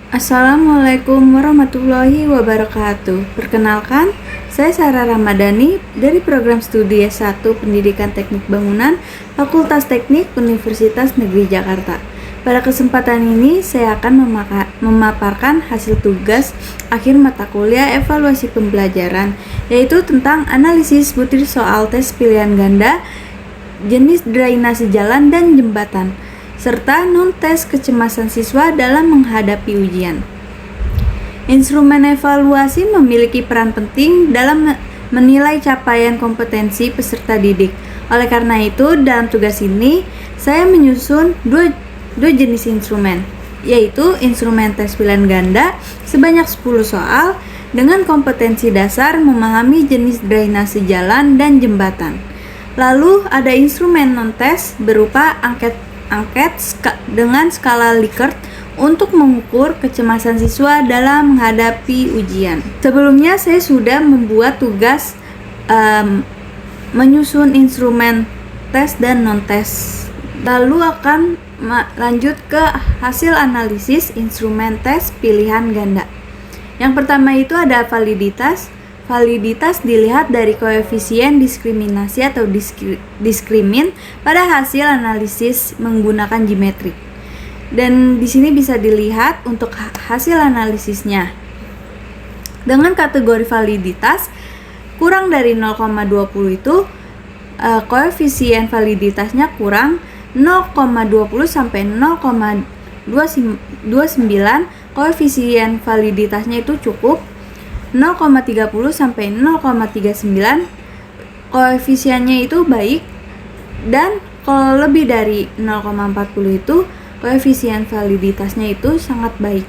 Assalamualaikum warahmatullahi wabarakatuh. Perkenalkan, saya Sarah Ramadhani dari program studi S1 Pendidikan Teknik Bangunan Fakultas Teknik Universitas Negeri Jakarta. Pada kesempatan ini, saya akan memaparkan hasil tugas akhir mata kuliah evaluasi pembelajaran, yaitu tentang analisis butir soal tes pilihan ganda, jenis drainase jalan dan jembatan, serta non-tes kecemasan siswa dalam menghadapi ujian. Instrumen evaluasi memiliki peran penting dalam menilai capaian kompetensi peserta didik. Oleh karena itu, dalam tugas ini, saya menyusun dua jenis instrumen, yaitu instrumen tes pilihan ganda sebanyak 10 soal dengan kompetensi dasar memahami jenis drainase jalan dan jembatan. Lalu ada instrumen non-tes berupa angket dengan skala Likert untuk mengukur kecemasan siswa dalam menghadapi ujian. Sebelumnya saya sudah membuat tugas menyusun instrumen tes dan non-tes. Lalu akan lanjut ke hasil analisis instrumen tes pilihan ganda. Yang pertama itu ada validitas. Validitas dilihat dari koefisien diskriminasi atau diskrimin pada hasil analisis menggunakan Gmetrik. Dan di sini bisa dilihat untuk hasil analisisnya. Dengan kategori validitas kurang dari 0,20 itu koefisien validitasnya kurang 0,20 sampai 0,29, koefisien validitasnya itu cukup 0,30 sampai 0,39, koefisiennya itu baik, dan kalau lebih dari 0,40 itu koefisien validitasnya itu sangat baik.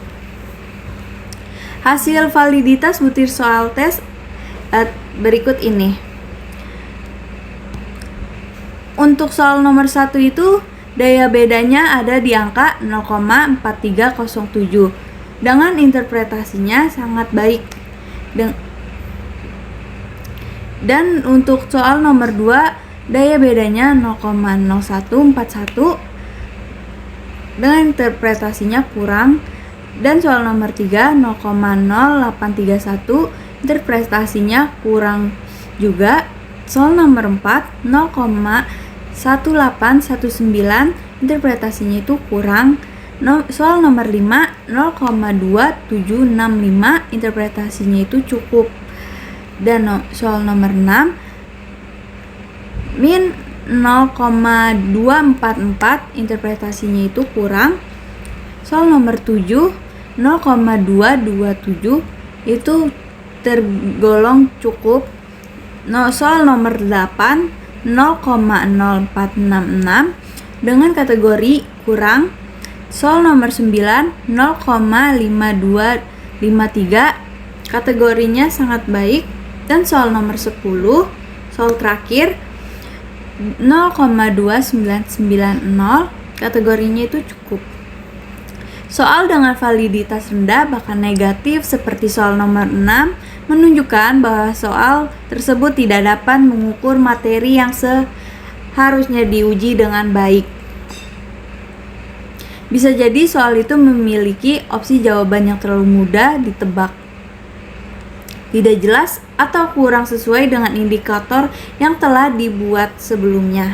Hasil validitas butir soal tes berikut ini. Untuk soal nomor 1 itu daya bedanya ada di angka 0,4307 dengan interpretasinya sangat baik. Dan untuk soal nomor 2 daya bedanya 0,0141 dengan interpretasinya kurang. Dan soal nomor 3 0,0831 interpretasinya kurang juga. Soal nomor 4 0,1819 interpretasinya itu kurang. Soal nomor 5 0,2765 interpretasinya itu cukup. Dan soal nomor 6 min 0,244 interpretasinya itu kurang. Soal nomor 7 0,227 itu tergolong cukup. Soal nomor 8 0,0466 dengan kategori kurang. Soal nomor 9 0,5253 kategorinya sangat baik. Dan soal nomor 10, soal terakhir 0,2990 kategorinya itu cukup. Soal dengan validitas rendah bahkan negatif seperti soal nomor 6 menunjukkan bahwa soal tersebut tidak dapat mengukur materi yang seharusnya diuji dengan baik. Bisa jadi soal itu memiliki opsi jawaban yang terlalu mudah ditebak, tidak jelas, atau kurang sesuai dengan indikator yang telah dibuat sebelumnya.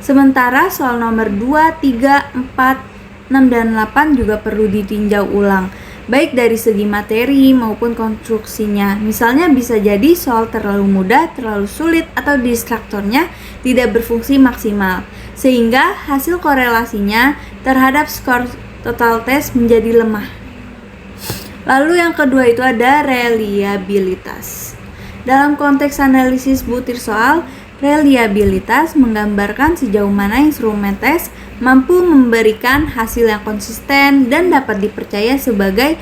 Sementara soal nomor 2, 3, 4, 6, dan 8 juga perlu ditinjau ulang, baik dari segi materi maupun konstruksinya. Misalnya bisa jadi soal terlalu mudah, terlalu sulit, atau distraktornya tidak berfungsi maksimal, sehingga hasil korelasinya terhadap skor total tes menjadi lemah. Lalu yang kedua itu ada reliabilitas. Dalam konteks analisis butir soal, reliabilitas menggambarkan sejauh mana instrumen tes mampu memberikan hasil yang konsisten dan dapat dipercaya sebagai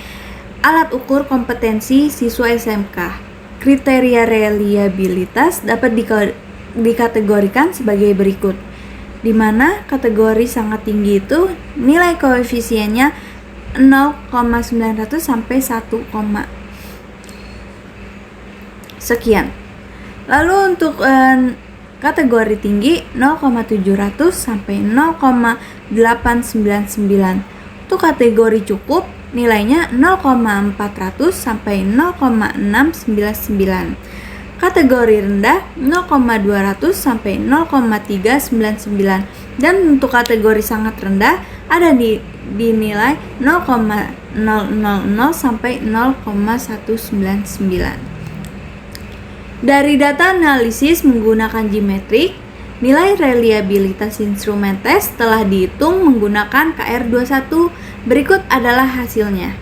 alat ukur kompetensi siswa SMK. Kriteria reliabilitas dapat dikategorikan sebagai berikut, di mana kategori sangat tinggi itu nilai koefisiennya 0,900 sampai 1, sekian. Lalu untuk kategori tinggi 0,700 sampai 0,899. Untuk kategori cukup nilainya 0,400 sampai 0,699. Kategori rendah 0,200 sampai 0,399, dan untuk kategori sangat rendah ada di nilai 0,000 sampai 0,199. Dari data analisis menggunakan Gmetrik, nilai reliabilitas instrumen tes telah dihitung menggunakan KR21. Berikut adalah hasilnya.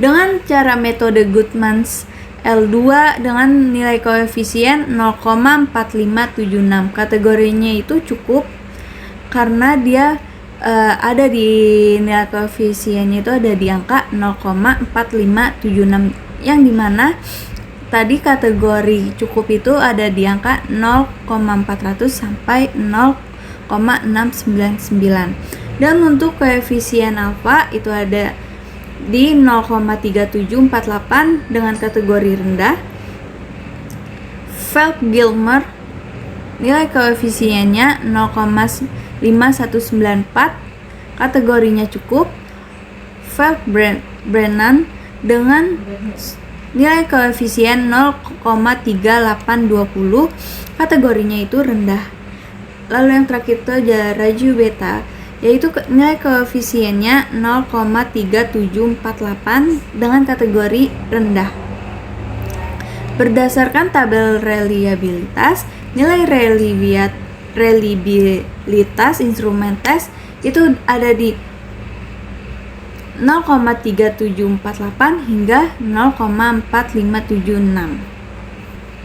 Dengan cara metode Goodman's L2 dengan nilai koefisien 0,4576, kategorinya itu cukup karena dia ada di nilai koefisiennya itu ada di angka 0,4576, yang dimana tadi kategori cukup itu ada di angka 0,400 sampai 0,699, dan untuk koefisien alfa itu ada di 0,3748 dengan kategori rendah. Feld-Gilmer nilai koefisiennya 0,5194, kategorinya cukup. Feld-Brennan dengan nilai koefisien 0,3820, kategorinya itu rendah. Lalu yang terakhir itu ada Raju Beta, yaitu nilai koefisiennya 0,3748 dengan kategori rendah. Berdasarkan tabel reliabilitas, nilai reliabilitas instrumen tes itu ada di 0,3748 hingga 0,4576.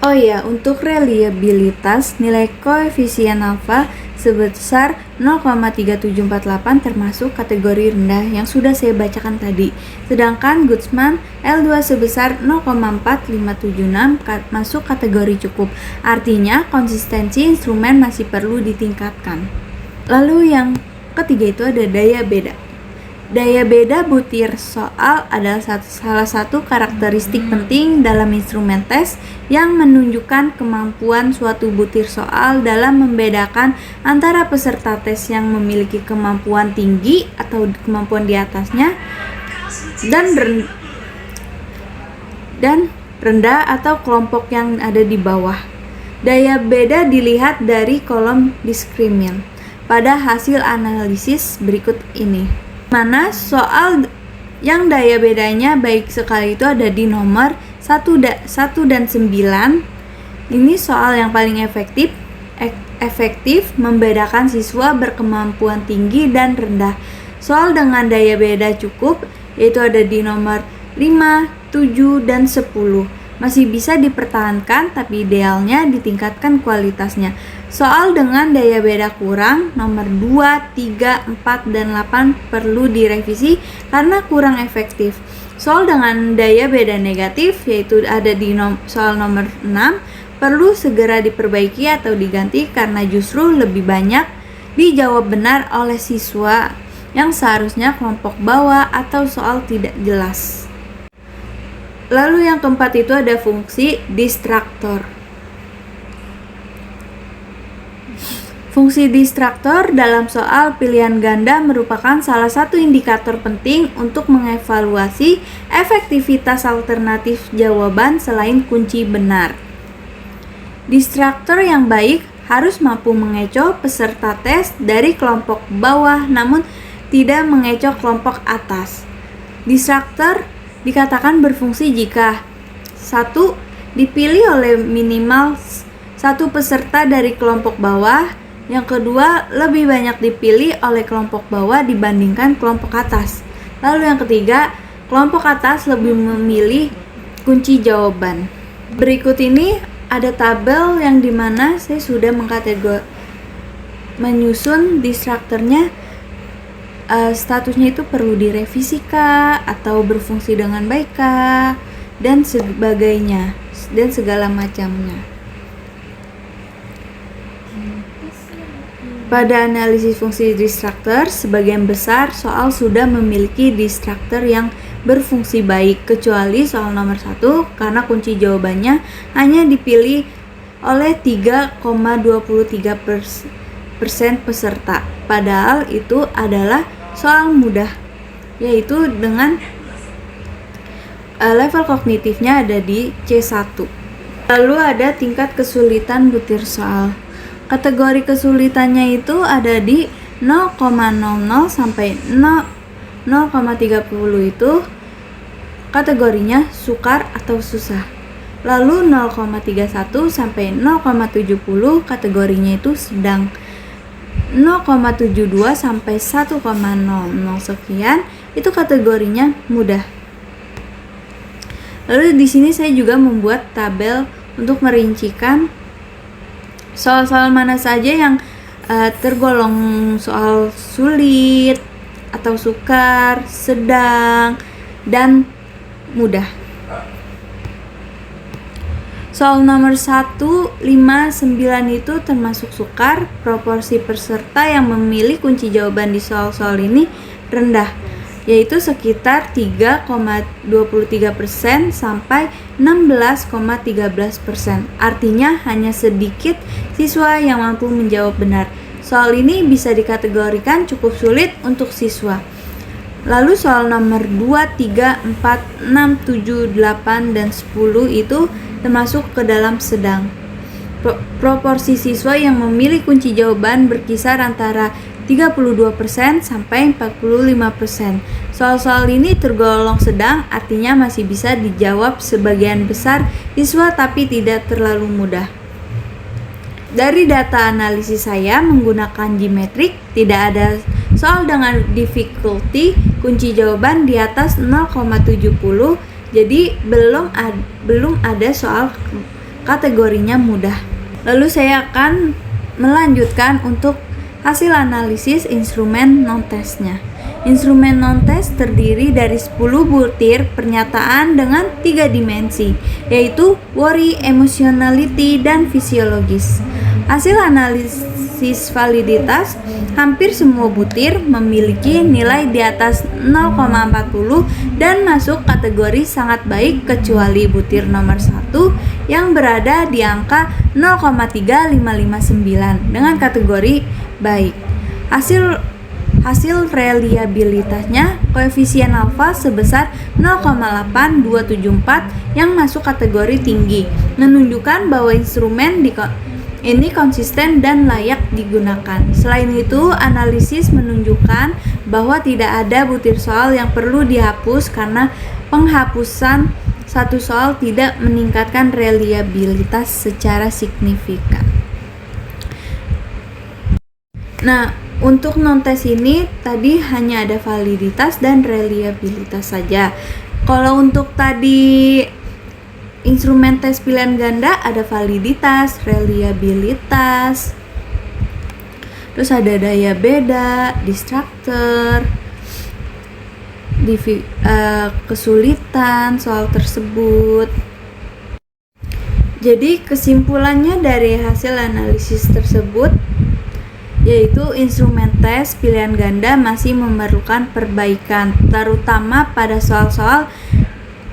Oh ya, untuk reliabilitas nilai koefisien alfa sebesar 0,3748 termasuk kategori rendah yang sudah saya bacakan tadi. Sedangkan Goodman L2 sebesar 0,4576 masuk kategori cukup. Artinya konsistensi instrumen masih perlu ditingkatkan. Lalu yang ketiga itu ada daya beda. Daya beda butir soal adalah salah satu karakteristik penting dalam instrumen tes yang menunjukkan kemampuan suatu butir soal dalam membedakan antara peserta tes yang memiliki kemampuan tinggi atau kemampuan di atasnya dan rendah atau kelompok yang ada di bawah. Daya beda dilihat dari kolom diskrimin pada hasil analisis berikut ini. Mana soal yang daya bedanya baik sekali itu ada di nomor 1 dan 9. Ini soal yang paling efektif membedakan siswa berkemampuan tinggi dan rendah. Soal dengan daya beda cukup yaitu ada di nomor 5, 7, dan 10. Masih bisa dipertahankan tapi idealnya ditingkatkan kualitasnya. Soal dengan daya beda kurang nomor 2, 3, 4, dan 8 perlu direvisi karena kurang efektif. Soal dengan daya beda negatif yaitu ada di soal nomor 6 perlu segera diperbaiki atau diganti karena justru lebih banyak dijawab benar oleh siswa yang seharusnya kelompok bawah atau soal tidak jelas. Lalu yang keempat itu ada fungsi distraktor. Fungsi distraktor dalam soal pilihan ganda merupakan salah satu indikator penting untuk mengevaluasi efektivitas alternatif jawaban selain kunci benar. Distraktor yang baik harus mampu mengecoh peserta tes dari kelompok bawah namun tidak mengecoh kelompok atas. Distraktor dikatakan berfungsi jika 1. Dipilih oleh minimal satu peserta dari kelompok bawah. Yang kedua, lebih banyak dipilih oleh kelompok bawah dibandingkan kelompok atas. Lalu yang ketiga, kelompok atas lebih memilih kunci jawaban. Berikut ini ada tabel yang dimana saya sudah menyusun distraktornya. Statusnya itu perlu direvisi kah atau berfungsi dengan baik kah dan sebagainya dan segala macamnya. Pada analisis fungsi distraktor, sebagian besar soal sudah memiliki distraktor yang berfungsi baik, kecuali soal nomor 1 karena kunci jawabannya hanya dipilih oleh 3,23% peserta. Padahal itu adalah soal mudah. yaitu dengan level kognitifnya ada di C1. Lalu ada tingkat kesulitan butir soal. Kategori kesulitannya itu ada di 0,00 sampai 0,30 itu kategorinya sukar atau susah. Lalu 0,31 sampai 0,70 kategorinya itu sedang. 0,72 sampai 1,00 sekian itu kategorinya mudah. Lalu di sini saya juga membuat tabel untuk merincikan soal-soal mana saja yang tergolong soal sulit atau sukar, sedang, dan mudah. Soal nomor 1, 5, 9 itu termasuk sukar. Proporsi peserta yang memilih kunci jawaban di soal-soal ini rendah, yaitu sekitar 3,23% sampai 16,13%. Artinya hanya sedikit siswa yang mampu menjawab benar. Soal ini bisa dikategorikan cukup sulit untuk siswa. Lalu soal nomor 2, 3, 4, 6, 7, 8, dan 10 itu termasuk ke dalam sedang. Proporsi siswa yang memilih kunci jawaban berkisar antara 32% sampai 45%. Soal-soal ini tergolong sedang, artinya masih bisa dijawab sebagian besar siswa tapi tidak terlalu mudah. Dari data analisis saya menggunakan Gmetrik, tidak ada soal dengan difficulty kunci jawaban di atas 0,70, jadi belum ada soal kategorinya mudah. Lalu saya akan melanjutkan untuk hasil analisis instrumen non-testnya. Instrumen non-test terdiri dari 10 butir pernyataan dengan 3 dimensi, yaitu worry, emotionality, dan fisiologis. Hasil analisis validitas, hampir semua butir memiliki nilai di atas 0,40 dan masuk kategori sangat baik kecuali butir nomor 1 yang berada di angka 0,3559 dengan kategori baik. Hasil reliabilitasnya koefisien alfa sebesar 0,8274 yang masuk kategori tinggi, menunjukkan bahwa instrumen ini konsisten dan layak digunakan. Selain itu, analisis menunjukkan bahwa tidak ada butir soal yang perlu dihapus karena penghapusan satu soal tidak meningkatkan reliabilitas secara signifikan. Nah, untuk non-tes ini tadi hanya ada validitas dan reliabilitas saja. Kalau untuk tadi instrumen tes pilihan ganda ada validitas, reliabilitas, terus ada daya beda, distractor, kesulitan soal tersebut. Jadi kesimpulannya dari hasil analisis tersebut yaitu instrumen tes pilihan ganda masih memerlukan perbaikan, terutama pada soal-soal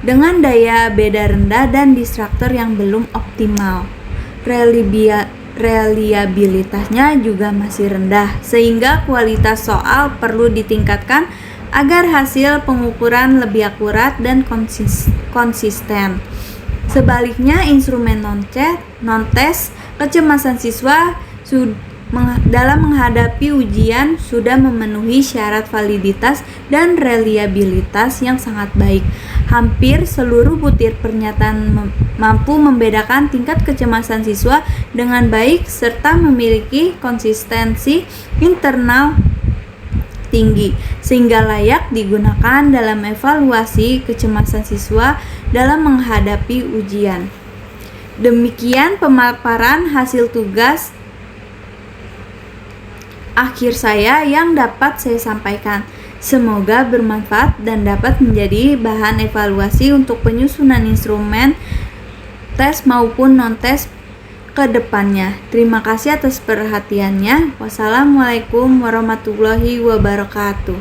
dengan daya beda rendah dan distraktor yang belum optimal. Reliabilitasnya juga masih rendah, sehingga kualitas soal perlu ditingkatkan agar hasil pengukuran lebih akurat dan konsisten. Sebaliknya, instrumen non-tes kecemasan siswa dalam menghadapi ujian sudah memenuhi syarat validitas dan reliabilitas yang sangat baik. Hampir seluruh butir pernyataan mampu membedakan tingkat kecemasan siswa dengan baik serta memiliki konsistensi internal tinggi, sehingga layak digunakan dalam evaluasi kecemasan siswa dalam menghadapi ujian. Demikian pemaparan hasil tugas akhir saya yang dapat saya sampaikan. Semoga bermanfaat dan dapat menjadi bahan evaluasi untuk penyusunan instrumen tes maupun non-tes ke depannya. Terima kasih atas perhatiannya. Wassalamualaikum warahmatullahi wabarakatuh.